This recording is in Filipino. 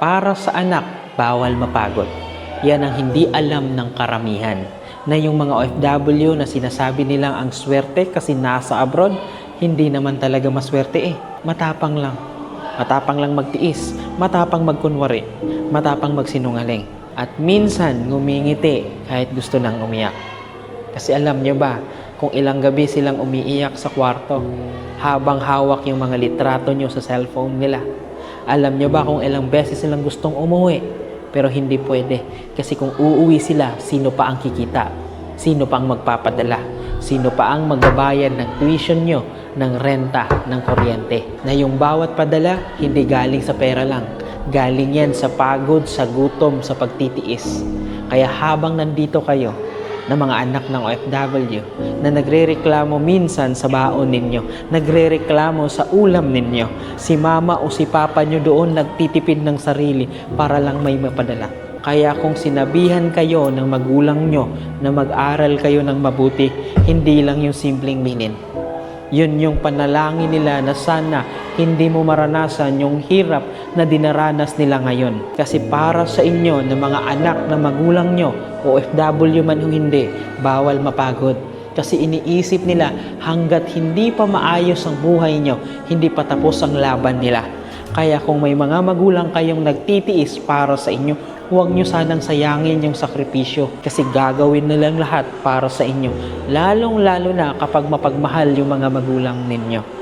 Para sa anak, bawal mapagod. Yan ang hindi alam ng karamihan. Na yung mga OFW na sinasabi nilang ang swerte kasi nasa abroad, hindi naman talaga maswerte eh. Matapang lang. Matapang lang magtiis, matapang magkunwari, matapang magsinungaling. At minsan ngumingiti kahit gusto nang umiyak. Kasi alam nyo ba, kung ilang gabi silang umiiyak sa kwarto habang hawak yung mga litrato nyo sa cellphone nila. Alam nyo ba kung ilang beses silang gustong umuwi pero hindi pwede. Kasi kung uuwi sila, sino pa ang kikita? Sino pa ang magpapadala? Sino pa ang magbabayad ng tuition nyo, ng renta, ng kuryente? Na yung bawat padala, hindi galing sa pera lang. Galing yan sa pagod, sa gutom, sa pagtitiis. Kaya habang nandito kayo, na mga anak ng OFW, na nagrereklamo minsan sa baon ninyo, nagrereklamo sa ulam ninyo, si mama o si papa nyo doon nagtitipid ng sarili para lang may mapadala. Kaya kung sinabihan kayo ng magulang nyo na mag-aral kayo ng mabuti, hindi lang yung simpleng bilin. Yun yung panalangin nila na sana hindi mo maranasan yung hirap na dinaranas nila ngayon. Kasi para sa inyo na mga anak na magulang nyo, OFW man o hindi, bawal mapagod. Kasi iniisip nila hanggat hindi pa maayos ang buhay nyo, hindi pa tapos ang laban nila. Kaya kung may mga magulang kayong nagtitiis para sa inyo, huwag nyo sanang sayangin yung sakripisyo kasi gagawin nilang lahat para sa inyo. Lalong-lalo na kapag mapagmahal yung mga magulang ninyo.